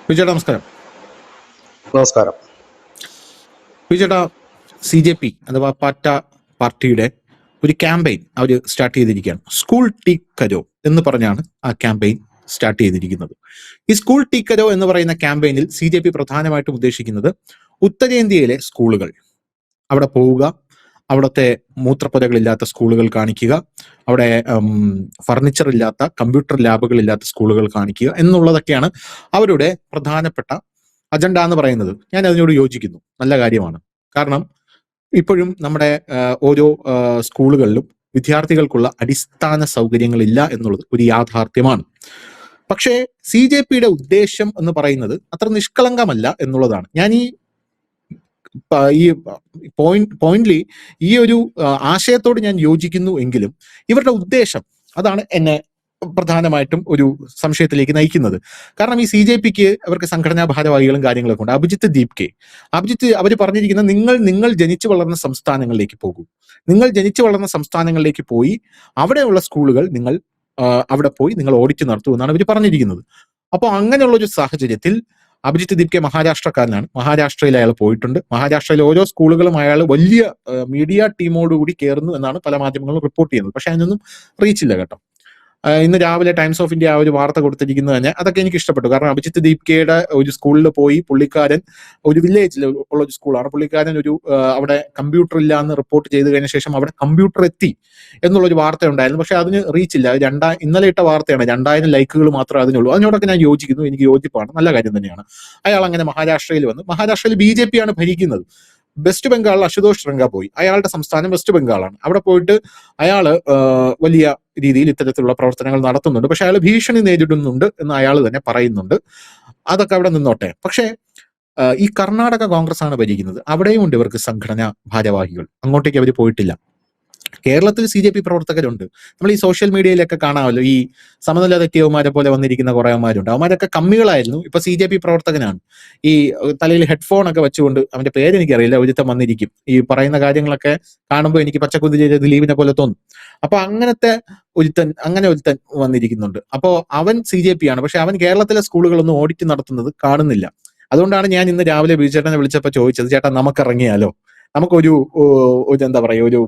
വിജയേട്ടാ നമസ്കാരം. നമസ്കാരം. വിജയേട്ടാ, CJP അഥവാ പാറ്റ പാർട്ടിയുടെ ഒരു ക്യാമ്പയിൻ അവർ സ്റ്റാർട്ട് ചെയ്തിരിക്കുകയാണ്. സ്കൂൾ ടീ കരോ എന്ന് പറഞ്ഞാണ് ആ ക്യാമ്പയിൻ സ്റ്റാർട്ട് ചെയ്തിരിക്കുന്നത്. ഈ സ്കൂൾ ടീ കരോ എന്ന് പറയുന്ന ക്യാമ്പയിനിൽ CJP പ്രധാനമായിട്ടും ഉദ്ദേശിക്കുന്നത് ഉത്തരേന്ത്യയിലെ സ്കൂളുകൾ അവിടെ പോവുക, അവിടുത്തെ മൂത്രപ്പുരകളില്ലാത്ത സ്കൂളുകൾ കാണിക്കുക, അവിടെ ഫർണിച്ചർ ഇല്ലാത്ത, കമ്പ്യൂട്ടർ ലാബുകൾ ഇല്ലാത്ത സ്കൂളുകൾ കാണിക്കുക എന്നുള്ളതൊക്കെയാണ് അവരുടെ പ്രധാനപ്പെട്ട അജണ്ട എന്ന് പറയുന്നത്. ഞാൻ അതിനോട് യോജിക്കുന്നു, നല്ല കാര്യമാണ്. കാരണം ഇപ്പോഴും നമ്മുടെ ഓരോ സ്കൂളുകളിലും വിദ്യാർത്ഥികൾക്കുള്ള അടിസ്ഥാന സൗകര്യങ്ങളില്ല എന്നുള്ളത് ഒരു യാഥാർത്ഥ്യമാണ്. പക്ഷേ CJPയുടെ ഉദ്ദേശം എന്ന് പറയുന്നത് അത്ര നിഷ്കളങ്കമല്ല എന്നുള്ളതാണ്. ഞാൻ ഈ പോയിന്റ്ലി ഈ ഒരു ആശയത്തോട് ഞാൻ യോജിക്കുന്നു എങ്കിലും ഇവരുടെ ഉദ്ദേശം അതാണ് എന്നെ പ്രധാനമായിട്ടും ഒരു സംശയത്തിലേക്ക് നയിക്കുന്നത്. കാരണം ഈ CJPക്ക് അവർക്ക് സംഘടനാ ഭാരവാഹികളും കാര്യങ്ങളൊക്കെ ഉണ്ട്. അഭിജിത്ത് അവർ പറഞ്ഞിരിക്കുന്നത് നിങ്ങൾ ജനിച്ചു വളർന്ന സംസ്ഥാനങ്ങളിലേക്ക് പോകൂ, നിങ്ങൾ ജനിച്ചു വളർന്ന സംസ്ഥാനങ്ങളിലേക്ക് പോയി അവിടെയുള്ള സ്കൂളുകൾ നിങ്ങൾ അവിടെ പോയി നിങ്ങൾ ഓഡിറ്റ് നടത്തൂ എന്നാണ് അവർ പറഞ്ഞിരിക്കുന്നത്. അപ്പോൾ അങ്ങനെയുള്ള ഒരു സാഹചര്യത്തിൽ അഭിജിത്ത് ദീപ്കെ മഹാരാഷ്ട്രക്കാരനാണ്. മഹാരാഷ്ട്രയിൽ അയാൾ പോയിട്ടുണ്ട്. മഹാരാഷ്ട്രയിലെ ഓരോ സ്കൂളുകളും അയാൾ വലിയ മീഡിയ ടീമോടുകൂടി കയറുന്നു എന്നാണ് പല മാധ്യമങ്ങളും റിപ്പോർട്ട് ചെയ്യുന്നത്. പക്ഷെ അതിനൊന്നും റീച്ചില്ല കേട്ടോ. ഇന്ന് രാവിലെ ടൈംസ് ഓഫ് ഇന്ത്യ ആ ഒരു വാർത്ത കൊടുത്തിരിക്കുന്നത് തന്നെ അതൊക്കെ എനിക്ക് ഇഷ്ടപ്പെട്ടു. കാരണം അഭിജിത്ത് ദീപ്കയുടെ ഒരു സ്കൂളിൽ പോയി പുള്ളിക്കാരൻ, ഒരു വില്ലേജിൽ ഉള്ള ഒരു സ്കൂളാണ്, പുള്ളിക്കാരൻ ഒരു അവിടെ കമ്പ്യൂട്ടർ ഇല്ല എന്ന് റിപ്പോർട്ട് ചെയ്ത് കഴിഞ്ഞ ശേഷം അവിടെ കമ്പ്യൂട്ടർ എത്തി എന്നുള്ളൊരു വാർത്ത ഉണ്ടായിരുന്നു. പക്ഷെ അതിന് റീച്ചില്ല. ഇന്നലെ ഇട്ട വാർത്തയാണ്, 2000 ലൈക്കുകൾ മാത്രമേ അതിനുള്ളൂ. അതിനോടൊക്കെ ഞാൻ യോജിക്കുന്നു, എനിക്ക് യോജിപ്പാണ്, നല്ല കാര്യം തന്നെയാണ്. അയാൾ അങ്ങനെ മഹാരാഷ്ട്രയിൽ വന്ന്, മഹാരാഷ്ട്രയിൽ BJP ആണ് ഭരിക്കുന്നത്. വെസ്റ്റ് ബംഗാളിൽ അശുതോഷ് രംഗ പോയി, അയാളുടെ സംസ്ഥാനം വെസ്റ്റ് ബംഗാളാണ്. അവിടെ പോയിട്ട് അയാള് വലിയ രീതിയിൽ ഇത്തരത്തിലുള്ള പ്രവർത്തനങ്ങൾ നടത്തുന്നുണ്ട്. പക്ഷെ അയാൾ ഭീഷണി നേരിടുന്നുണ്ട് എന്ന് അയാൾ തന്നെ പറയുന്നുണ്ട്. അതൊക്കെ അവിടെ നിന്നോട്ടെ. പക്ഷേ ഈ കർണാടക കോൺഗ്രസ് ആണ് ഭരിക്കുന്നത്. അവിടെയും ഉണ്ട് ഇവർക്ക് സംഘടനാ ഭാരവാഹികൾ, അങ്ങോട്ടേക്ക് അവർ പോയിട്ടില്ല. കേരളത്തിൽ CJP പ്രവർത്തകരുണ്ട്. നമ്മൾ ഈ സോഷ്യൽ മീഡിയയിലൊക്കെ കാണാമല്ലോ, ഈ സമനില തെറ്റിയവന്മാരെ പോലെ വന്നിരിക്കുന്ന കുറെ അവന്മാരുണ്ട്. അവന്മാരൊക്കെ കമ്മികളായിരുന്നു, ഇപ്പൊ CJP പ്രവർത്തകനാണ്. ഈ തലയിൽ ഹെഡ്ഫോൺ ഒക്കെ വെച്ചുകൊണ്ട്, അവന്റെ പേര് എനിക്കറിയില്ല, ഒരുത്തം വന്നിരിക്കും. ഈ പറയുന്ന കാര്യങ്ങളൊക്കെ കാണുമ്പോൾ എനിക്ക് പച്ചക്കുതിര ദിലീപിനെ പോലെ തോന്നും. അപ്പൊ അങ്ങനെ ഒരുത്തൻ വന്നിരിക്കുന്നുണ്ട്. അപ്പോ അവൻ CJP ആണ്. പക്ഷെ അവൻ കേരളത്തിലെ സ്കൂളുകളൊന്നും ഓഡിറ്റ് നടത്തുന്നത് കാണുന്നില്ല. അതുകൊണ്ടാണ് ഞാൻ ഇന്ന് രാവിലെ ബിജുചേട്ടനെ വിളിച്ചപ്പോൾ ചോദിച്ചത്, ചേട്ടാ നമുക്കിറങ്ങിയാലോ, നമുക്കൊരു എന്താ പറയുക, ഒരു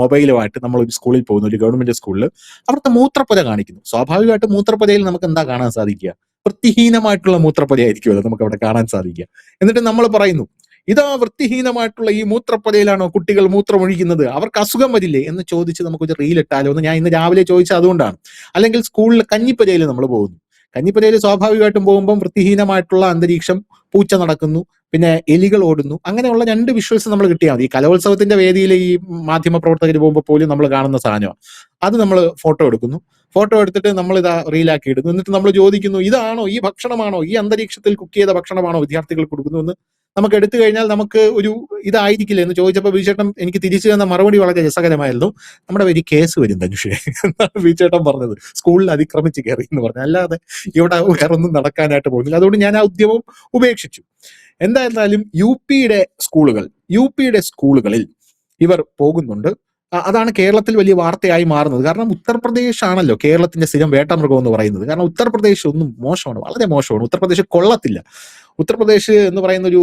മൊബൈലുമായിട്ട് നമ്മൾ ഒരു സ്കൂളിൽ പോകുന്നു, ഒരു ഗവൺമെന്റ് സ്കൂളിൽ, അവിടുത്തെ മൂത്രപ്പുര കാണിക്കുന്നു. സ്വാഭാവികമായിട്ടും മൂത്രപ്പുരയിൽ നമുക്ക് എന്താ കാണാൻ സാധിക്കുക? വൃത്തിഹീനമായിട്ടുള്ള മൂത്രപ്പുരയായിരിക്കുമല്ലോ നമുക്ക് അവിടെ കാണാൻ സാധിക്കുക. എന്നിട്ട് നമ്മൾ പറയുന്നു, ഇതാ വൃത്തിഹീനമായിട്ടുള്ള ഈ മൂത്രപ്പുരയിലാണോ കുട്ടികൾ മൂത്രമൊഴിക്കുന്നത്, അവർക്ക് അസുഖം വരില്ലേ എന്ന് ചോദിച്ച് നമുക്കൊരു റീൽ ഇട്ടാലോ എന്ന് ഞാൻ ഇന്ന് രാവിലെ ചോദിച്ചത് അതുകൊണ്ടാണ്. അല്ലെങ്കിൽ സ്കൂളിൽ കഞ്ഞിപ്പുരയിൽ നമ്മൾ പോകുന്നു, കഞ്ഞിപ്പുരയിൽ സ്വാഭാവികമായിട്ടും പോകുമ്പം വൃത്തിഹീനമായിട്ടുള്ള അന്തരീക്ഷം, പൂച്ച നടക്കുന്നു, പിന്നെ എലികൾ ഓടുന്നു, അങ്ങനെയുള്ള 2 വിഷ്വൽസ് നമ്മൾ കിട്ടിയാൽ മതി. ഈ കലോത്സവത്തിന്റെ വേദിയിൽ ഈ മാധ്യമ പ്രവർത്തകർ പോകുമ്പോൾ പോലും നമ്മൾ കാണുന്ന സാധനമാണ്. അത് നമ്മൾ ഫോട്ടോ എടുക്കുന്നു, ഫോട്ടോ എടുത്തിട്ട് നമ്മൾ ഇതാ റീലാക്കി ഇടുന്നു. എന്നിട്ട് നമ്മൾ ചോദിക്കുന്നു, ഇതാണോ, ഈ ഭക്ഷണമാണോ, ഈ അന്തരീക്ഷത്തിൽ കുക്ക് ചെയ്ത ഭക്ഷണമാണോ വിദ്യാർത്ഥികൾ കൊടുക്കുന്നു എന്ന് നമുക്ക് എടുത്തു കഴിഞ്ഞാൽ നമുക്ക് ഒരു ഇതായിരിക്കില്ല എന്ന് ചോദിച്ചപ്പോൾ ബിജുചേട്ടൻ എനിക്ക് തിരിച്ചു തന്ന മറുപടി വളരെ രസകരമായിരുന്നു. നമ്മുടെ പേര് കേസ് വരും ധനുഷേ എന്നാണ് ബിജുചേട്ടൻ പറഞ്ഞത്. സ്കൂളിൽ അതിക്രമിച്ച് കയറി എന്ന് പറഞ്ഞു, അല്ലാതെ ഇവിടെ വേറൊന്നും നടക്കാനായിട്ട് പോകുന്നില്ല. അതുകൊണ്ട് ഞാൻ ആ ഉദ്യമം ഉപേക്ഷിച്ചു. എന്തായിരുന്നാലും യുപിയുടെ സ്കൂളുകളിൽ ഇവർ പോകുന്നുണ്ട്. അതാണ് കേരളത്തിൽ വലിയ വാർത്തയായി മാറുന്നത്. കാരണം ഉത്തർപ്രദേശ് ആണല്ലോ കേരളത്തിന്റെ സ്ഥിരം വേട്ടമൃഗം എന്ന് പറയുന്നത്. കാരണം ഉത്തർപ്രദേശ് ഒന്നും മോശമാണ്, വളരെ മോശമാണ്. ഉത്തർപ്രദേശ് കൊള്ളത്തില്ല. ഉത്തർപ്രദേശ് എന്ന് പറയുന്ന ഒരു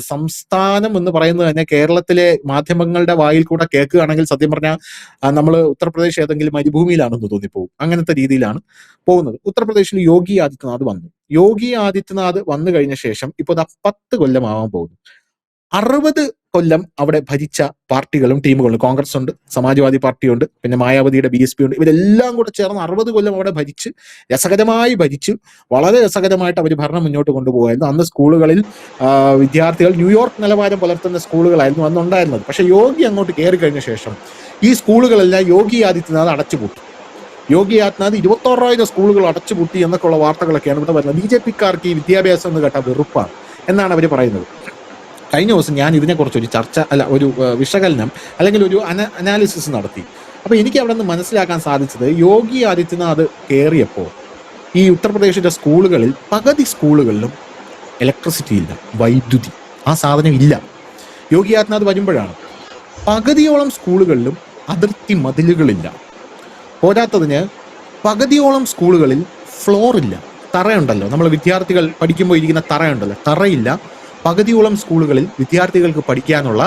സംസ്ഥാനം എന്ന് പറയുന്നത് തന്നെ കേരളത്തിലെ മാധ്യമങ്ങളുടെ വായിൽ കൂടെ കേൾക്കുകയാണെങ്കിൽ സത്യം പറഞ്ഞാൽ നമ്മൾ ഉത്തർപ്രദേശ് ഏതെങ്കിലും മരുഭൂമിയിലാണെന്ന് തോന്നിപ്പോകും. അങ്ങനത്തെ രീതിയിലാണ് പോകുന്നത്. ഉത്തർപ്രദേശിൽ യോഗി ആദിത്യനാഥ് വന്നു കഴിഞ്ഞ ശേഷം ഇപ്പോൾ 10 കൊല്ലമാവാൻ പോകുന്നു. 60 കൊല്ലം അവിടെ ഭരിച്ച പാർട്ടികളും ടീമുകളും, കോൺഗ്രസ് ഉണ്ട്, സമാജ്വാദി പാർട്ടിയുണ്ട്, പിന്നെ മായാവതിയുടെ BSP ഉണ്ട്. ഇവരെല്ലാം കൂടെ ചേർന്ന് 60 കൊല്ലം അവിടെ രസകരമായി ഭരിച്ചു. വളരെ രസകരമായിട്ട് അവർ ഭരണം മുന്നോട്ട് കൊണ്ടുപോകായിരുന്നു. അന്ന് സ്കൂളുകളിൽ വിദ്യാർത്ഥികൾ ന്യൂയോർക്ക് നിലവാരം പുലർത്തുന്ന സ്കൂളുകളായിരുന്നു അന്നുണ്ടായിരുന്നത്. പക്ഷെ യോഗി അങ്ങോട്ട് കയറി കഴിഞ്ഞ ശേഷം ഈ സ്കൂളുകളെല്ലാം യോഗി ആദിത്യനാഥ് അടച്ചുപൂട്ടി. 26,000 സ്കൂളുകൾ അടച്ചുപൂട്ടി എന്നൊക്കെയുള്ള വാർത്തകളൊക്കെയാണ് ഇവിടെ വരുന്നത്. BJPക്കാർക്ക് ഈ വിദ്യാഭ്യാസം എന്ന് കേട്ട വെറുപ്പാണ് എന്നാണ് അവർ പറയുന്നത്. കഴിഞ്ഞ ദിവസം ഞാൻ ഇതിനെക്കുറിച്ചൊരു ഒരു വിശകലനം അല്ലെങ്കിൽ ഒരു അനാലിസിസ് നടത്തി. അപ്പൊ എനിക്ക് അവിടെ നിന്ന് മനസ്സിലാക്കാൻ സാധിച്ചത്, യോഗി ആദിത്യനാഥ് കയറിയപ്പോൾ ഈ ഉത്തർപ്രദേശിന്റെ സ്കൂളുകളിൽ പകുതി സ്കൂളുകളിലും ഇലക്ട്രിസിറ്റി ഇല്ല, വൈദ്യുതി ആ സാധനം ഇല്ല. യോഗി ആദിത്യനാഥ് വരുമ്പോഴാണ് പകുതിയോളം സ്കൂളുകളിലും അതിർത്തി മതിലുകളില്ല. പോരാത്തതിന് പകുതിയോളം സ്കൂളുകളിൽ ഫ്ലോർ ഇല്ല, തറയുണ്ടല്ലോ, നമ്മൾ വിദ്യാർത്ഥികൾ പഠിക്കുമ്പോൾ ഇരിക്കുന്ന തറയുണ്ടല്ലോ, തറയില്ല. പകുതിയോളം സ്കൂളുകളിൽ വിദ്യാർത്ഥികൾക്ക് പഠിക്കാനുള്ള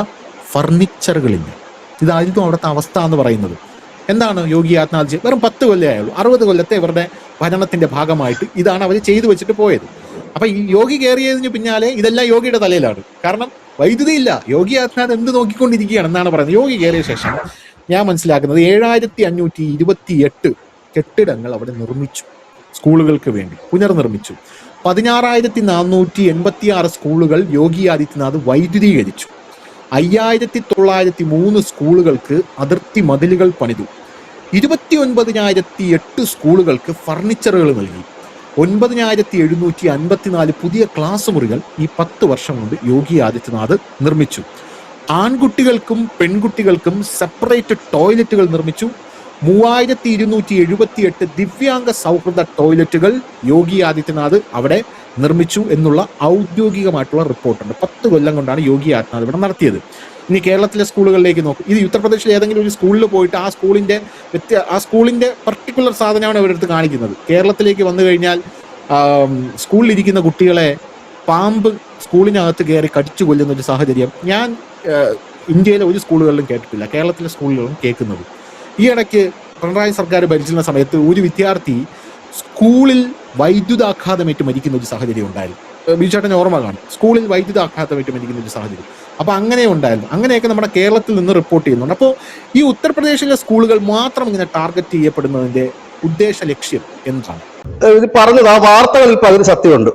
ഫർണിച്ചറുകളില്ല. ഇതായിരുന്നു അവിടുത്തെ അവസ്ഥ എന്ന് പറയുന്നത്. എന്താണ് യോഗി ആദിത്യനാഥ് വെറും 10 കൊല്ലമേ ആയുള്ളൂ. 60 കൊല്ലത്തെ ഇവരുടെ ഭരണത്തിന്റെ ഭാഗമായിട്ട് ഇതാണ് അവർ ചെയ്തു വെച്ചിട്ട് പോയത്. അപ്പൊ ഈ യോഗി കയറിയതിന് പിന്നാലെ ഇതെല്ലാം യോഗിയുടെ തലയിലാണ്. കാരണം വൈദ്യുതി ഇല്ല. യോഗി ആദിത്യനാഥ് എന്ത് നോക്കിക്കൊണ്ടിരിക്കുകയാണ് എന്നാണ് പറയുന്നത്. യോഗി കയറിയ ശേഷം ഞാൻ മനസ്സിലാക്കുന്നത് 7528 കെട്ടിടങ്ങൾ അവിടെ നിർമ്മിച്ചു, സ്കൂളുകൾക്ക് വേണ്ടി പുനർനിർമ്മിച്ചു. 16,486 സ്കൂളുകൾ യോഗി ആദിത്യനാഥ് വൈദ്യുതീകരിച്ചു. 5,903 സ്കൂളുകൾക്ക് അതിർത്തി മതിലുകൾ പണിതു. 29,008 സ്കൂളുകൾക്ക് ഫർണിച്ചറുകൾ നൽകി. 9,754 പുതിയ ക്ലാസ് മുറികൾ ഈ 10 വർഷം കൊണ്ട് യോഗി ആദിത്യനാഥ് നിർമ്മിച്ചു. ആൺകുട്ടികൾക്കും പെൺകുട്ടികൾക്കും സെപ്പറേറ്റ് ടോയ്ലറ്റുകൾ നിർമ്മിച്ചു. 3,278 ദിവ്യാംഗ സൗഹൃദ ടോയ്ലറ്റുകൾ യോഗി ആദിത്യനാഥ് അവിടെ നിർമ്മിച്ചു എന്നുള്ള ഔദ്യോഗികമായിട്ടുള്ള റിപ്പോർട്ടുണ്ട്. 10 കൊല്ലം കൊണ്ടാണ് യോഗി ആദിത്യനാഥ് ഇവിടെ നടത്തിയത്. ഇനി കേരളത്തിലെ സ്കൂളുകളിലേക്ക് നോക്കും. ഇത് ഉത്തർപ്രദേശിലെ ഏതെങ്കിലും ഒരു സ്കൂളിൽ പോയിട്ട് ആ സ്കൂളിന്റെ പർട്ടിക്കുലർ സാധനമാണ് ഇവരെടുത്ത് കാണിക്കുന്നത്. കേരളത്തിലേക്ക് വന്നു കഴിഞ്ഞാൽ സ്കൂളിലിരിക്കുന്ന കുട്ടികളെ പാമ്പ് സ്കൂളിനകത്ത് കയറി കടിച്ചു കൊല്ലുന്ന ഒരു സാഹചര്യം ഞാൻ ഇന്ത്യയിലെ ഒരു സ്കൂളുകളിലും കേട്ടിട്ടില്ല, കേരളത്തിലെ സ്കൂളുകളിലും കേൾക്കുന്നത്. ഈ ഇടയ്ക്ക് പിണറായി സർക്കാർ ഭരിച്ചിരുന്ന സമയത്ത് ഒരു വിദ്യാർത്ഥി സ്കൂളിൽ വൈദ്യുതാഘാതമേറ്റ് മരിക്കുന്ന ഒരു സാഹചര്യം ഉണ്ടായിരുന്നു. ബിജുചേട്ടന് ഓർമ്മ കാണും, സ്കൂളിൽ വൈദ്യുതാഘാതമേറ്റ് മരിക്കുന്ന ഒരു സാഹചര്യം. അപ്പൊ അങ്ങനെ ഉണ്ടായിരുന്നു. അങ്ങനെയൊക്കെ നമ്മുടെ കേരളത്തിൽ നിന്ന് റിപ്പോർട്ട് ചെയ്യുന്നുണ്ട്. അപ്പോൾ ഈ ഉത്തർപ്രദേശിലെ സ്കൂളുകൾ മാത്രം ഇങ്ങനെ ടാർഗറ്റ് ചെയ്യപ്പെടുന്നതിന്റെ ഉദ്ദേശ ലക്ഷ്യം എന്താണ്? ഇത് പറഞ്ഞത് ആ വാർത്തകളിൽ പകുതി സത്യമുണ്ട്.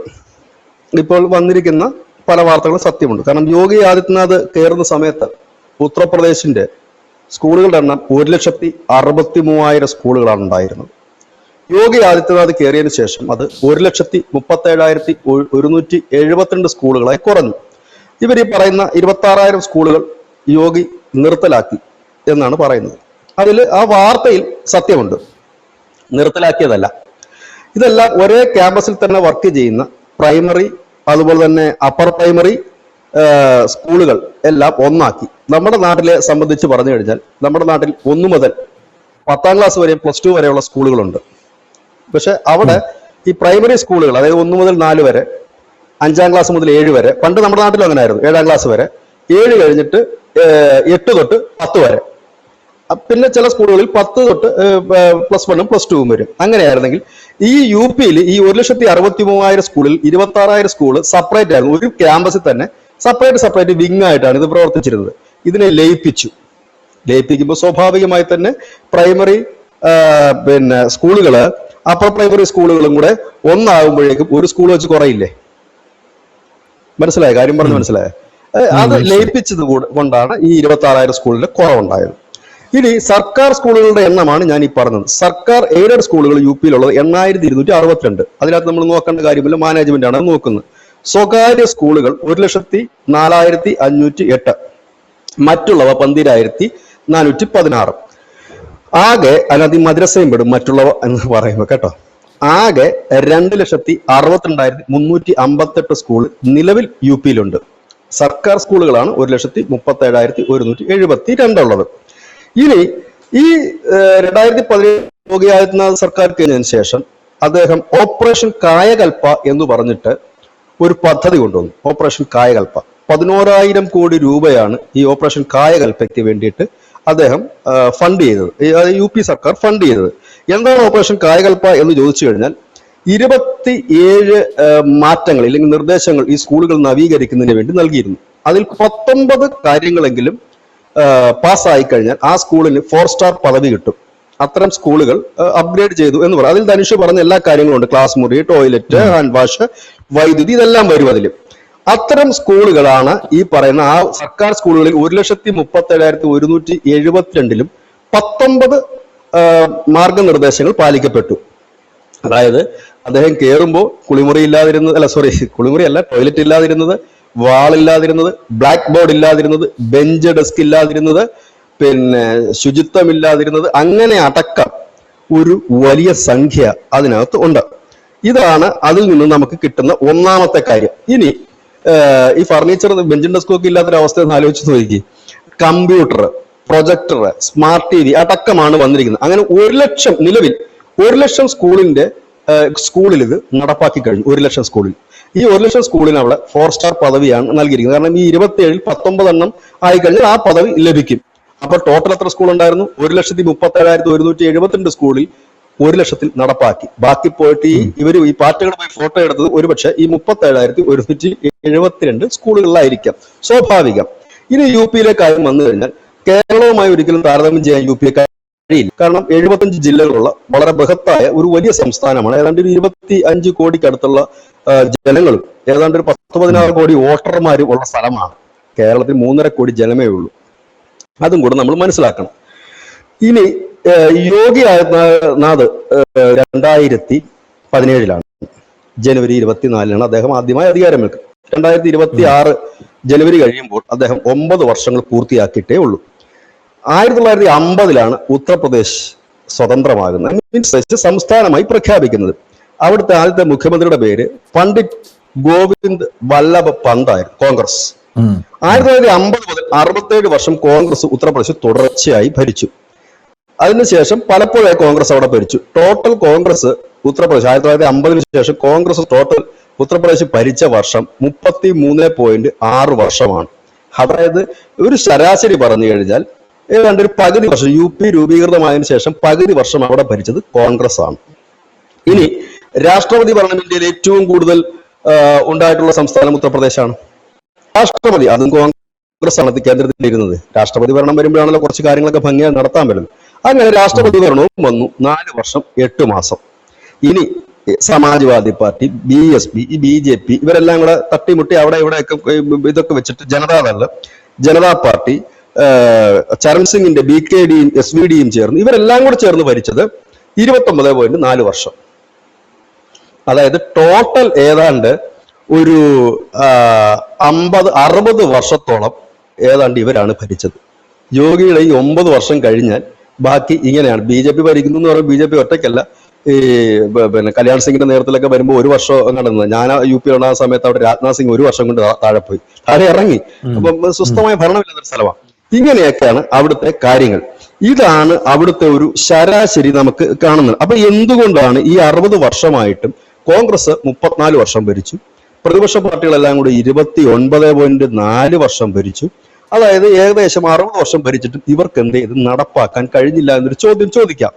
ഇപ്പോൾ വന്നിരിക്കുന്ന പല വാർത്തകളും സത്യമുണ്ട്. കാരണം യോഗി ആദിത്യനാഥ് കയറുന്ന സമയത്ത് ഉത്തർപ്രദേശിന്റെ സ്കൂളുകളുടെ എണ്ണം 1,63,000 സ്കൂളുകളാണ് ഉണ്ടായിരുന്നത്. യോഗി ആദിത്യനാഥ് കയറിയതിനു ശേഷം അത് 1,37,172 സ്കൂളുകളായി കുറഞ്ഞു. ഇവർ ഈ പറയുന്ന 26,000 സ്കൂളുകൾ യോഗി നിർത്തലാക്കി എന്നാണ് പറയുന്നത്. അതിൽ ആ വാർത്തയിൽ സത്യമുണ്ട്, നിർത്തലാക്കിയതല്ല. ഇതെല്ലാം ഒരേ ക്യാമ്പസിൽ തന്നെ വർക്ക് ചെയ്യുന്ന പ്രൈമറി അതുപോലെ തന്നെ അപ്പർ പ്രൈമറി സ്കൂളുകൾ എല്ലാം ഒന്നാക്കി. നമ്മുടെ നാട്ടിലെ സംബന്ധിച്ച് പറഞ്ഞു കഴിഞ്ഞാൽ നമ്മുടെ നാട്ടിൽ 1 മുതൽ 10ാം ക്ലാസ് വരെയും +2 വരെയുള്ള സ്കൂളുകളുണ്ട്. പക്ഷെ അവിടെ ഈ പ്രൈമറി സ്കൂളുകൾ, അതായത് 1 മുതൽ 4 വരെ, 5ാം ക്ലാസ് മുതൽ 7 വരെ, പണ്ട് നമ്മുടെ നാട്ടിലും അങ്ങനെ ആയിരുന്നു, 7ാം ക്ലാസ് വരെ, 7 കഴിഞ്ഞിട്ട് 8 തൊട്ട് 10 വരെ, പിന്നെ ചില സ്കൂളുകളിൽ 10 തൊട്ട് +1ഉം +2ഉം വരും. അങ്ങനെയായിരുന്നെങ്കിൽ ഈ UP-യിൽ ഈ 1,63,000 സ്കൂളിൽ 26,000 സ്കൂള് സെപ്പറേറ്റ് ആയിരുന്നു. ഒരു ക്യാമ്പസിൽ തന്നെ സെപ്പറേറ്റ് വിങ് ആയിട്ടാണ് ഇത് പ്രവർത്തിച്ചിരുന്നത്. ഇതിനെ ലയിപ്പിക്കുമ്പോൾ സ്വാഭാവികമായി തന്നെ പ്രൈമറി സ്കൂളുകള് അപ്പർ പ്രൈമറി സ്കൂളുകളും കൂടെ ഒന്നാകുമ്പോഴേക്കും ഒരു സ്കൂൾ വെച്ച് കുറയില്ലേ? മനസ്സിലായ കാര്യം പറഞ്ഞ് മനസ്സിലായ? അത് ലയിപ്പിച്ചത് കൊണ്ടാണ് ഈ 26,000 സ്കൂളിന്റെ കുറവുണ്ടായത്. ഇനി സർക്കാർ സ്കൂളുകളുടെ എണ്ണമാണ് ഞാൻ ഈ പറഞ്ഞത്. സർക്കാർ എയ്ഡഡ് സ്കൂളുകൾ UP-യിലുള്ളത് 8,262. അതിനകത്ത് നമ്മൾ നോക്കേണ്ട കാര്യമില്ല, മാനേജ്മെന്റ് ആണ് നോക്കുന്നത്. സ്വകാര്യ സ്കൂളുകൾ 1,04,508, മറ്റുള്ളവ 12,416. ആകെ അതിനകത്ത് മദ്രസയും പെടും മറ്റുള്ളവ എന്ന് പറയുമ്പോൾ കേട്ടോ. ആകെ 2,62,358 സ്കൂൾ നിലവിൽ UP-യിലുണ്ട്. സർക്കാർ സ്കൂളുകളാണ് 1,37,172 ഉള്ളത്. ഇനി ഈ 2017 യോഗി ആദിത്യനാഥ് സർക്കാർ കഴിഞ്ഞതിന് ശേഷം അദ്ദേഹം ഓപ്പറേഷൻ കായകൽപ്പ എന്ന് പറഞ്ഞിട്ട് ഒരു പദ്ധതി കൊണ്ടുവന്നു. ഓപ്പറേഷൻ കായകൽപ്പ 11,000 കോടി രൂപയാണ് ഈ ഓപ്പറേഷൻ കായകൽപ്പയ്ക്ക് വേണ്ടിയിട്ട് അദ്ദേഹം ഫണ്ട് ചെയ്തത്, UP സർക്കാർ ഫണ്ട് ചെയ്തത്. എന്താണ് ഓപ്പറേഷൻ കായകൽപ്പ എന്ന് ചോദിച്ചു കഴിഞ്ഞാൽ 27 മാറ്റങ്ങൾ അല്ലെങ്കിൽ നിർദ്ദേശങ്ങൾ ഈ സ്കൂളുകൾ നവീകരിക്കുന്നതിന് വേണ്ടി നൽകിയിരുന്നു. അതിൽ 19 കാര്യങ്ങളെങ്കിലും പാസ്സായി കഴിഞ്ഞാൽ ആ സ്കൂളിന് 4 സ്റ്റാർ പദവി കിട്ടും. അത്തരം സ്കൂളുകൾ അപ്ഗ്രേഡ് ചെയ്തു എന്ന് പറയാം. അതിൽ ധനുഷ് പറഞ്ഞ എല്ലാ കാര്യങ്ങളും ഉണ്ട്. ക്ലാസ് മുറി, ടോയ്ലറ്റ്, ഹാൻഡ് വാഷ്, വൈദ്യുതി, ഇതെല്ലാം വരും അതിൽ. അത്തരം സ്കൂളുകളാണ് ഈ പറയുന്ന ആ സർക്കാർ സ്കൂളുകളിൽ 1,37,172 19 മാർഗനിർദ്ദേശങ്ങൾ പാലിക്കപ്പെട്ടു. അതായത് അദ്ദേഹം കയറുമ്പോൾ കുളിമുറി അല്ല, ടോയ്ലറ്റ് ഇല്ലാതിരുന്നത്, വാളില്ലാതിരുന്നത്, ബ്ലാക്ക് ബോർഡ് ഇല്ലാതിരുന്നത്, ബെഞ്ച് ഡെസ്ക് ഇല്ലാതിരുന്നത്, പിന്നെ ശുചിത്വമില്ലാതിരുന്നത്, അങ്ങനെ അടക്കം ഒരു വലിയ സംഖ്യ അതിനകത്ത് ഉണ്ട്. ഇതാണ് അതിൽ നിന്ന് നമുക്ക് കിട്ടുന്ന ഒന്നാമത്തെ കാര്യം. ഇനി ഈ ഫർണിച്ചർ, ബെഞ്ചും ഡെസ്കും ഒക്കെ ഇല്ലാത്തൊരവസ്ഥ ഒന്ന് ആലോചിച്ച് നോക്കി. കമ്പ്യൂട്ടർ, പ്രൊജക്ടർ, സ്മാർട്ട് TV അടക്കമാണ് വന്നിരിക്കുന്നത്. അങ്ങനെ 1 ലക്ഷം, നിലവിൽ 1 ലക്ഷം സ്കൂളിന്റെ സ്കൂളിൽ ഇത് നടപ്പാക്കി കഴിഞ്ഞു. 1 ലക്ഷം സ്കൂളിൽ. ഈ 1 ലക്ഷം സ്കൂളിന് അവിടെ 4 സ്റ്റാർ പദവിയാണ് നൽകിയിരിക്കുന്നത്. കാരണം ഈ 27-ൽ 19 എണ്ണം ആയി കഴിഞ്ഞാൽ ആ പദവി ലഭിക്കും. അപ്പൊ ടോട്ടൽ എത്ര സ്കൂൾ ഉണ്ടായിരുന്നു? 1,37,172 സ്കൂളിൽ 1 ലക്ഷത്തിൽ നടപ്പാക്കി. ബാക്കി പോയിട്ട് ഈ പാർട്ടികൾ പോയി ഫോട്ടോ എടുത്തത് ഒരുപക്ഷെ ഈ 37,172 സ്കൂളുകളിലായിരിക്കാം. സ്വാഭാവികം. ഇനി യു പിയിലെ കാര്യം വന്നു കഴിഞ്ഞാൽ കേരളവുമായി ഒരിക്കലും താരതമ്യം ചെയ്യാൻ യു പിയെ കഴിയില്ല. കാരണം 75 ജില്ലകളുള്ള വളരെ ബൃഹത്തായ ഒരു വലിയ സംസ്ഥാനമാണ്. ഏതാണ്ട് ഒരു 25 കോടിക്കടുത്തുള്ള ജനങ്ങളും ഏതാണ്ട് ഒരു 10-16 കോടി വോട്ടർമാരും ഉള്ള സ്ഥലമാണ്. കേരളത്തിൽ 3.5 കോടി ജനമേ ഉള്ളൂ. അതും കൂടെ നമ്മൾ മനസ്സിലാക്കണം. ഇനി യോഗി ആദിത്യനാഥ് 2017 ജനുവരി 24 അദ്ദേഹം ആദ്യമായി അധികാരമേൽക്കും. 2026 ജനുവരി കഴിയുമ്പോൾ അദ്ദേഹം 9 വർഷങ്ങൾ പൂർത്തിയാക്കിയിട്ടേ ഉള്ളൂ. 1950 ഉത്തർപ്രദേശ് സ്വതന്ത്രമാകുന്നത്, മീൻസ് സംസ്ഥാനമായി പ്രഖ്യാപിക്കുന്നത്. അവിടുത്തെ ആദ്യത്തെ മുഖ്യമന്ത്രിയുടെ പേര് പണ്ഡിറ്റ് ഗോവിന്ദ് വല്ലഭ പന്ത് ആയിരുന്നു. കോൺഗ്രസ് 1950 മുതൽ 67 വർഷം കോൺഗ്രസ് ഉത്തർപ്രദേശ് തുടർച്ചയായി ഭരിച്ചു. അതിനുശേഷം പലപ്പോഴായി കോൺഗ്രസ് അവിടെ ഭരിച്ചു. ടോട്ടൽ കോൺഗ്രസ് ഉത്തർപ്രദേശ് 1950 ശേഷം കോൺഗ്രസ് ടോട്ടൽ ഉത്തർപ്രദേശ് ഭരിച്ച വർഷം 33.6 വർഷമാണ്. അതായത് ഒരു ശരാശരി പറഞ്ഞു കഴിഞ്ഞാൽ ഏതാണ്ട് ഒരു പകുതി വർഷം യു പി രൂപീകൃതമായതിനു ശേഷം പകുതി വർഷം അവിടെ ഭരിച്ചത് കോൺഗ്രസ് ആണ്. ഇനി രാഷ്ട്രപതി ഭരണം ഇന്ത്യയിൽ ഏറ്റവും കൂടുതൽ ഉണ്ടായിട്ടുള്ള സംസ്ഥാനം ഉത്തർപ്രദേശാണ്. രാഷ്ട്രപതി അതും കോൺഗ്രസ് ആണ് കേന്ദ്രത്തിൽ ഇരുന്നത്. രാഷ്ട്രപതി ഭരണം വരുമ്പോഴാണല്ലോ കുറച്ച് കാര്യങ്ങളൊക്കെ ഭംഗിയായി നടത്താൻ പറ്റുന്നത്. അങ്ങനെ രാഷ്ട്രപതി ഭരണവും വന്നു 4 വർഷം 8 മാസം. ഇനി സമാജ്വാദി പാർട്ടി, BSP, BJP ഇവരെല്ലാം കൂടെ തട്ടിമുട്ടി അവിടെ ഇവിടെയൊക്കെ ഇതൊക്കെ വെച്ചിട്ട് ജനതാ പാർട്ടി, ചരൺ സിംഗിന്റെ BKDയും SVDയും ചേർന്ന് ഇവരെല്ലാം കൂടെ ചേർന്ന് ഭരിച്ചത് 29.4 വർഷം. അതായത് ടോട്ടൽ ഏതാണ്ട് ഒരു 50-60 വർഷത്തോളം ഏതാണ്ട് ഇവരാണ് ഭരിച്ചത്. യോഗിയുടെ ഈ 9 വർഷം കഴിഞ്ഞാൽ ബാക്കി ഇങ്ങനെയാണ്. BJP ഭരിക്കുന്നു എന്ന് പറയുമ്പോൾ BJP ഒറ്റയ്ക്കല്ല. പിന്നെ കല്യാൺ സിംഗിന്റെ നേതൃത്വത്തിലൊക്കെ വരുമ്പോൾ 1 വർഷം നടന്നത്. ഞാൻ UP ഉണ്ടാകുന്ന സമയത്ത് അവിടെ രാജ്നാഥ് സിംഗ് 1 വർഷം കൊണ്ട് താഴെ പോയി, താഴെ ഇറങ്ങി. അപ്പം സ്വസ്ഥമായ ഭരണമില്ലാത്തൊരു സ്ഥലമാണ്. ഇങ്ങനെയൊക്കെയാണ് അവിടുത്തെ കാര്യങ്ങൾ. ഇതാണ് അവിടുത്തെ ഒരു ശരാശരി നമുക്ക് കാണുന്നത്. അപ്പൊ എന്തുകൊണ്ടാണ് ഈ 60 വർഷമായിട്ടും കോൺഗ്രസ് 34 വർഷം ഭരിച്ചു, പ്രതിപക്ഷ പാർട്ടികളെല്ലാം കൂടി 29.4 വർഷം ഭരിച്ചു? അതായത് ഏകദേശം 60 വർഷം ഭരിച്ചിട്ടും ഇവർക്ക് എന്ത് ചെയ്ത് നടപ്പാക്കാൻ കഴിഞ്ഞില്ല എന്നൊരു ചോദ്യം ചോദിക്കാം.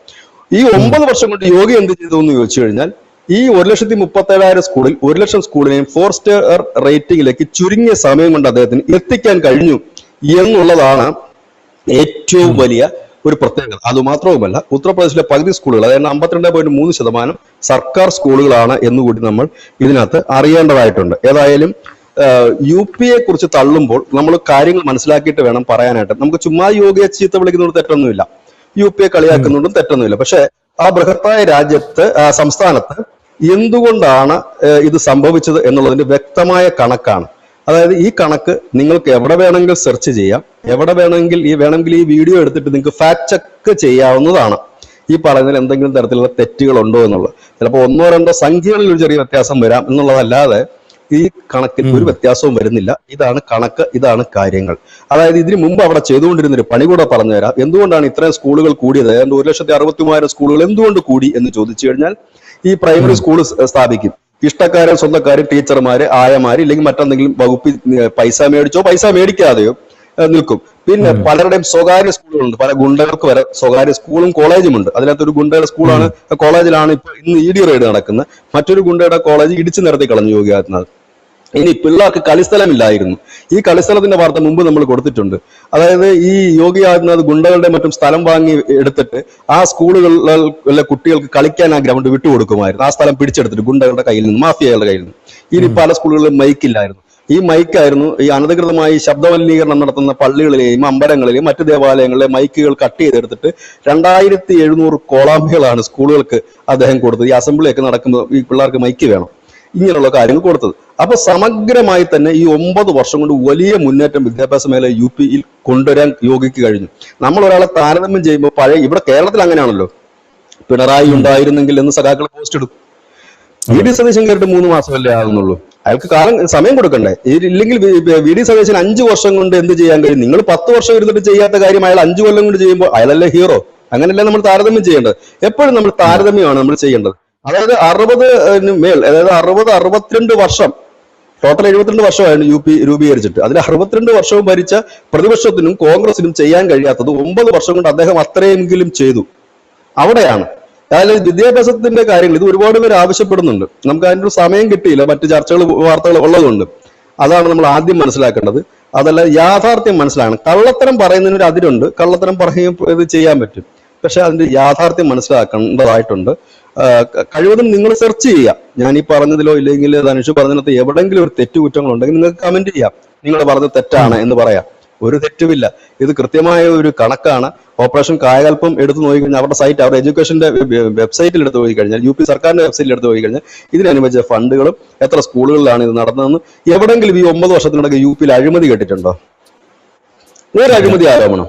ഈ 9 വർഷം കൊണ്ട് യോഗി എന്ത് ചെയ്തു എന്ന് ചോദിച്ചു കഴിഞ്ഞാൽ ഈ 1,37,000 സ്കൂളിൽ 1 ലക്ഷം സ്കൂളിനെയും 4 സ്റ്റാർ റേറ്റിംഗിലേക്ക് ചുരുങ്ങിയ സമയം കൊണ്ട് അദ്ദേഹത്തിന് എത്തിക്കാൻ കഴിഞ്ഞു എന്നുള്ളതാണ് ഏറ്റവും വലിയ ഒരു പ്രത്യേകത. അതുമാത്രവുമല്ല, ഉത്തർപ്രദേശിലെ പകുതി സ്കൂളുകൾ, അതായത് 52.3% സർക്കാർ സ്കൂളുകളാണ് എന്നുകൂടി നമ്മൾ ഇതിനകത്ത് അറിയേണ്ടതായിട്ടുണ്ട്. ഏതായാലും UP കുറിച്ച് തള്ളുമ്പോൾ നമ്മൾ കാര്യങ്ങൾ മനസ്സിലാക്കിയിട്ട് വേണം പറയാനായിട്ട്. നമുക്ക് ചുമ്മാ യോഗിയെ ചീത്ത വിളിക്കുന്നതുകൊണ്ട് തെറ്റൊന്നുമില്ല, UP കളിയാക്കുന്നുണ്ടും തെറ്റൊന്നുമില്ല. പക്ഷെ ആ ബൃഹത്തായ സംസ്ഥാനത്ത് എന്തുകൊണ്ടാണ് ഇത് സംഭവിച്ചത് എന്നുള്ളതിന്റെ വ്യക്തമായ കണക്കാണ്. അതായത് ഈ കണക്ക് നിങ്ങൾക്ക് എവിടെ വേണമെങ്കിൽ സെർച്ച് ചെയ്യാം, എവിടെ വേണമെങ്കിൽ ഈ വീഡിയോ എടുത്തിട്ട് നിങ്ങൾക്ക് ഫാക്ട് ചെക്ക് ചെയ്യാവുന്നതാണ്. ഈ പറയുന്നതിൽ എന്തെങ്കിലും തരത്തിലുള്ള തെറ്റുകൾ ഉണ്ടോ എന്നുള്ളത്. ചിലപ്പോൾ 1-2 സംഖ്യകളിൽ ഒരു ചെറിയ വ്യത്യാസം വരാം എന്നുള്ളതല്ലാതെ ഈ കണക്കിൽ ഒരു വ്യത്യാസവും വരുന്നില്ല. ഇതാണ് കണക്ക്, ഇതാണ് കാര്യങ്ങൾ. അതായത് ഇതിനു മുമ്പ് അവിടെ ചെയ്തുകൊണ്ടിരുന്നൊരു പണി കൂടെ പറഞ്ഞുതരാം. എന്തുകൊണ്ടാണ് ഇത്രയും സ്കൂളുകൾ കൂടിയത്? ഏതാണ്ട് 1,63,000 സ്കൂളുകൾ എന്തുകൊണ്ട് കൂടി എന്ന് ചോദിച്ചു കഴിഞ്ഞാൽ ഈ പ്രൈമറി സ്കൂൾ സ്ഥാപിക്കും. ഇഷ്ടക്കാരും സ്വന്തക്കാരും ടീച്ചർമാര്, ആയമാര്, ഇല്ലെങ്കിൽ മറ്റെന്തെങ്കിലും വകുപ്പിൽ പൈസ മേടിക്കാതെയോ നിൽക്കും. പിന്നെ പലരുടെയും സ്വകാര്യ സ്കൂളുകളുണ്ട്. പല ഗുണ്ടകൾക്ക് വരെ സ്വകാര്യ സ്കൂളും കോളേജും ഉണ്ട്. അതിനകത്തൊരു ഗുണ്ടയുടെ സ്കൂളാണ്, കോളേജിലാണ് ഇപ്പൊ ഇന്ന് ED റെയ്ഡ് നടക്കുന്നത്. മറ്റൊരു ഗുണ്ടയുടെ കോളേജ് ഇടിച്ചു നിരത്തി കളഞ്ഞു യോഗി ആദിത്യനാഥ്. ഇനി പിള്ളേർക്ക് കളിസ്ഥലമില്ലായിരുന്നു. ഈ കളിസ്ഥലത്തിന്റെ വാർത്ത മുമ്പ് നമ്മൾ കൊടുത്തിട്ടുണ്ട്. അതായത് ഈ യോഗി ആദിത്യനാഥ് ഗുണ്ടകളുടെ മറ്റും സ്ഥലം വാങ്ങി എടുത്തിട്ട് ആ സ്കൂളുകളിലെ കുട്ടികൾക്ക് കളിക്കാൻ ആ ഗ്രൗണ്ട് വിട്ടുകൊടുക്കുമായിരുന്നു. ആ സ്ഥലം പിടിച്ചെടുത്തിട്ട് ഗുണ്ടകളുടെ കയ്യിൽ നിന്ന്, മാഫിയകളുടെ കയ്യിൽ നിന്ന്. ഇനി പല സ്കൂളുകളിലും മൈക്കില്ലായിരുന്നു. ഈ മൈക്കായിരുന്നു ഈ അനധികൃതമായി ശബ്ദമലിനീകരണം നടത്തുന്ന പള്ളികളിലെയും അമ്പലങ്ങളിലെയും മറ്റു ദേവാലയങ്ങളിലെ മൈക്കുകൾ കട്ട് ചെയ്തെടുത്തിട്ട് 2700 കോളാമ്പികളാണ് സ്കൂളുകൾക്ക് അദ്ദേഹം കൊടുത്തത്. ഈ അസംബ്ലിയൊക്കെ നടക്കുമ്പോൾ ഈ പിള്ളേർക്ക് മൈക്ക് വേണം, ഇങ്ങനെയുള്ള കാര്യങ്ങൾ കൊടുത്തത്. അപ്പൊ സമഗ്രമായി തന്നെ ഈ 9 വർഷം കൊണ്ട് വലിയ മുന്നേറ്റം വിദ്യാഭ്യാസ മേഖല UPയിൽ കൊണ്ടുവരാൻ യോഗിക്ക് കഴിഞ്ഞു. നമ്മൾ ഒരാളെ താരതമ്യം ചെയ്യുമ്പോൾ ഇവിടെ കേരളത്തിൽ അങ്ങനെയാണല്ലോ, പിണറായി ഉണ്ടായിരുന്നെങ്കിൽ എന്ന് സഖാക്കൾ പോസ്റ്റ് ഇടും. VD സതീശൻ കയറിട്ട് 3 മാസമല്ലേ ആകുന്നുള്ളൂ. അയാൾക്ക് സമയം കൊടുക്കണ്ടേ? ഇല്ലെങ്കിൽ VD സതീശൻ 5 വർഷം കൊണ്ട് എന്ത് ചെയ്യാൻ കഴിയും? നിങ്ങൾ 10 വർഷം ഇരുന്നിട്ട് ചെയ്യാത്ത കാര്യം അയാൾ 5 കൊല്ലം കൊണ്ട് ചെയ്യുമ്പോൾ അയാളല്ലേ ഹീറോ? അങ്ങനെയല്ലേ നമ്മൾ താരതമ്യം ചെയ്യേണ്ടത്. എപ്പോഴും നമ്മൾ താരതമ്യമാണ് നമ്മൾ ചെയ്യേണ്ടത്. അതായത് 60 മേൽ, അതായത് 62 വർഷം, ടോട്ടൽ 72 വർഷമായിരുന്നു യു പി രൂപീകരിച്ചിട്ട്. അതിൽ 62 വർഷവും ഭരിച്ച പ്രതിപക്ഷത്തിനും കോൺഗ്രസിനും ചെയ്യാൻ കഴിയാത്തത് 9 വർഷം കൊണ്ട് അദ്ദേഹം അത്രയെങ്കിലും ചെയ്തു. അവിടെയാണ് അതായത് വിദ്യാഭ്യാസത്തിന്റെ കാര്യങ്ങൾ ഇത് ഒരുപാട് പേര് ആവശ്യപ്പെടുന്നുണ്ട്. നമുക്ക് അതിൻ്റെ ഒരു സമയം കിട്ടിയില്ല, മറ്റു ചർച്ചകൾ വാർത്തകൾ ഉള്ളതുകൊണ്ട്. അതാണ് നമ്മൾ ആദ്യം മനസ്സിലാക്കേണ്ടത്. അതല്ല, യാഥാർത്ഥ്യം മനസ്സിലാക്കണം. കള്ളത്തരം പറയുന്നതിന് ഒരു അതിരുണ്ട്, കള്ളത്തരം പറയുകയും ഇത് ചെയ്യാൻ പറ്റും, പക്ഷെ അതിന്റെ യാഥാർത്ഥ്യം മനസ്സിലാക്കേണ്ടതായിട്ടുണ്ട്. കഴിവതും നിങ്ങൾ സെർച്ച് ചെയ്യുക. ഞാൻ ഈ പറഞ്ഞതിലോ ഇല്ലെങ്കിൽ ധനുഷ് പറഞ്ഞതിനകത്ത് എവിടെയെങ്കിലും ഒരു തെറ്റുകുറ്റങ്ങൾ ഉണ്ടെങ്കിൽ നിങ്ങൾക്ക് കമന്റ് ചെയ്യാം, നിങ്ങൾ പറഞ്ഞത് തെറ്റാണ് എന്ന് പറയാം. ഒരു തെറ്റുമില്ല, ഇത് കൃത്യമായ ഒരു കണക്കാണ്. ഓപ്പറേഷൻ കായകൽപ്പം എടുത്തു നോക്കിക്കഴിഞ്ഞാൽ അവരുടെ സൈറ്റ്, അവരുടെ എഡ്യൂക്കേഷന്റെ വെബ്സൈറ്റിൽ എടുത്ത് നോക്കിക്കഴിഞ്ഞാൽ, യു പി സർക്കാരിന്റെ വെബ്സൈറ്റിൽ എടുത്ത് നോക്കിക്കഴിഞ്ഞാൽ ഇതിനനുബന്ധിച്ച ഫണ്ടുകളും എത്ര സ്കൂളുകളിലാണ് ഇത് നടന്നതെന്ന് എവിടെയെങ്കിലും ഈ 9 വർഷത്തിനിടയ്ക്ക് യു പിയിൽ അഴിമതി കേട്ടിട്ടുണ്ടോ? ഒരു അഴിമതി ആരോപണം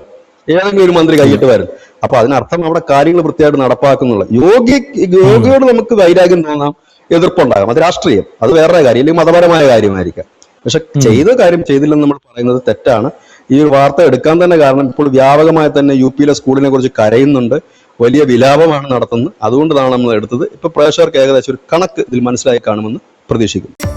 ഏതെങ്കിലും ഒരു മന്ത്രി കൈയിട്ട് വരും. അപ്പൊ അതിനർത്ഥം അവിടെ കാര്യങ്ങൾ വൃത്തിയായിട്ട് നടപ്പാക്കുന്നുള്ള. യോഗിയോട് നമുക്ക് വൈരാഗ്യം തോന്നാം, എതിർപ്പുണ്ടാകാം, അത് രാഷ്ട്രീയം, അത് വേറെ കാര്യം, അല്ലെങ്കിൽ മതപരമായ കാര്യമായിരിക്കാം. പക്ഷെ ചെയ്ത കാര്യം ചെയ്തില്ലെന്ന് നമ്മൾ പറയുന്നത് തെറ്റാണ്. ഈ ഒരു വാർത്ത എടുക്കാൻ തന്നെ കാരണം ഇപ്പോൾ വ്യാപകമായി തന്നെ യു പിയിലെ സ്കൂളിനെ കുറിച്ച് കരയുന്നുണ്ട്, വലിയ വിലാപമാണ് നടത്തുന്നത്. അതുകൊണ്ടാണ് നമ്മൾ എടുത്തത്. ഇപ്പൊ പ്രേക്ഷകർക്ക് ഏകദേശം ഒരു കണക്ക് ഇതിൽ മനസ്സിലായി കാണുമെന്ന് പ്രതീക്ഷിക്കുന്നു.